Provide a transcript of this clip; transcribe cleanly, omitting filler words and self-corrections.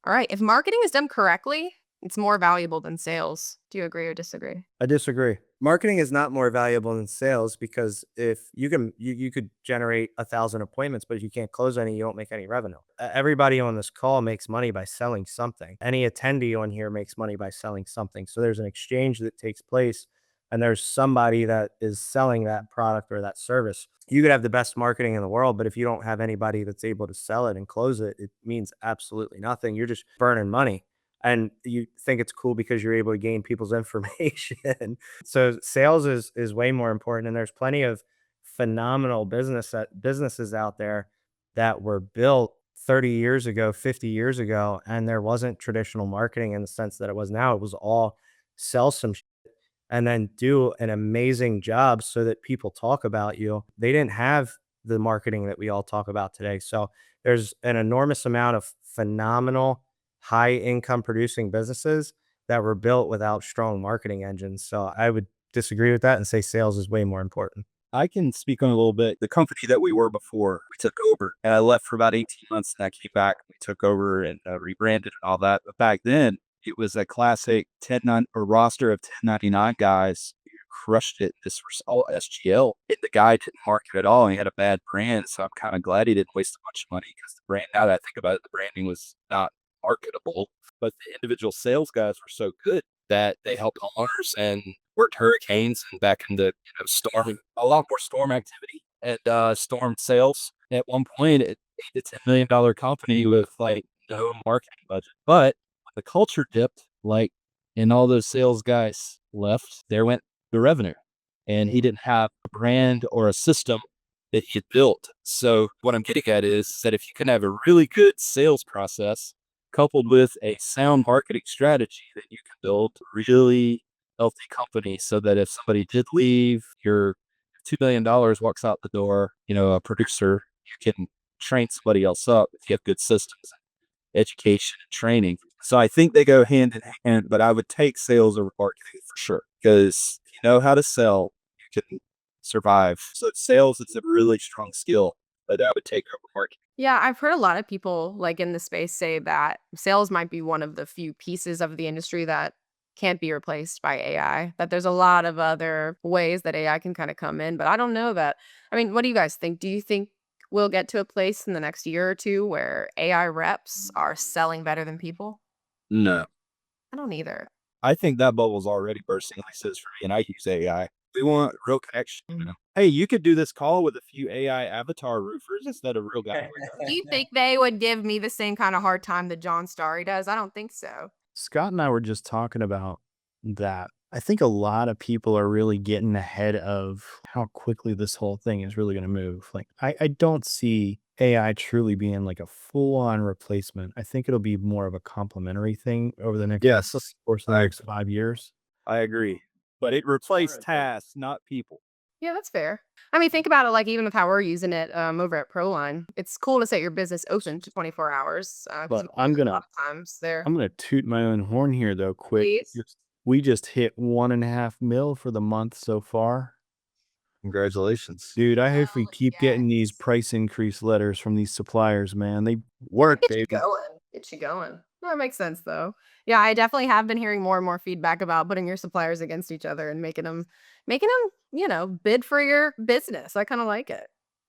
All right. If marketing is done correctly, it's more valuable than sales. Do you agree or disagree? I disagree. Marketing is not more valuable than sales because if you could generate 1,000 appointments, but if you can't close any, you don't make any revenue. Everybody on this call makes money by selling something. Any attendee on here makes money by selling something. So there's an exchange that takes place, and there's somebody that is selling that product or that service. You could have the best marketing in the world, but if you don't have anybody that's able to sell it and close it, it means absolutely nothing. You're just burning money, and you think it's cool because you're able to gain people's information. So sales is way more important, and there's plenty of phenomenal businesses out there that were built 30 years ago, 50 years ago, and there wasn't traditional marketing in the sense that it was now. It was all sell some and then do an amazing job so that people talk about you. They didn't have the marketing that we all talk about today. So there's an enormous amount of phenomenal high income producing businesses that were built without strong marketing engines. So I would disagree with that and say sales is way more important. I can speak on a little bit. The company that we were before, we took over, and I left for about 18 months, and I came back. We took over and rebranded and all that. But back then, it was a classic 10 or roster of 1099 guys who crushed it. This was all SGL. And the guy didn't market at all. He had a bad brand. So I'm kind of glad he didn't waste a bunch of money because the brand, now that I think about it, the branding was not marketable. But the individual sales guys were so good that they helped homeowners and worked hurricanes and back in the storm, a lot more storm activity and storm sales. At one point, it made a $10 million company with like no marketing budget. But the culture dipped, like, and all those sales guys left. There went the revenue, and he didn't have a brand or a system that he had built. So what I'm getting at is that if you can have a really good sales process coupled with a sound marketing strategy, that you can build a really healthy company so that if somebody did leave, your $2 million walks out the door, a producer, you can train somebody else up if you have good systems, education, and training. So I think they go hand in hand, but I would take sales over marketing for sure because if you know how to sell, you can survive. So sales is a really strong skill, but I would take over marketing. Yeah, I've heard a lot of people like in the space say that sales might be one of the few pieces of the industry that can't be replaced by AI. That there's a lot of other ways that AI can kind of come in, but I don't know that. I mean, what do you guys think? Do you think we'll get to a place in the next year or two where AI reps are selling better than people? No, I don't either. I think that bubble's already bursting like this for me, and I use AI. We want real connection. Mm. Hey, you could do this call with a few AI avatar roofers instead of real guys. Do you think they would give me the same kind of hard time that John Starry does? I don't think so. Scott and I were just talking about that. I think a lot of people are really getting ahead of how quickly this whole thing is really going to move. Like, I don't see AI truly being like a full on replacement. I think it'll be more of a complementary thing over the next Yes, course of the next 5 years. I agree. But it replaced tasks, not people. Yeah, that's fair. I mean, think about it like even with how we're using it over at ProLine. It's cool to set your business open to 24 hours. 'Cause But a lot of times there. I'm gonna toot my own horn here though, quick. Please. We just hit 1.5 mil for the month so far. Congratulations. Dude, I hope we Hell keep getting these yes. price increase letters from these suppliers, man. They work, Get you baby. going. Get you going. No, that makes sense though. Yeah, I definitely have been hearing more and more feedback about putting your suppliers against each other and making them, bid for your business. I kind of like it.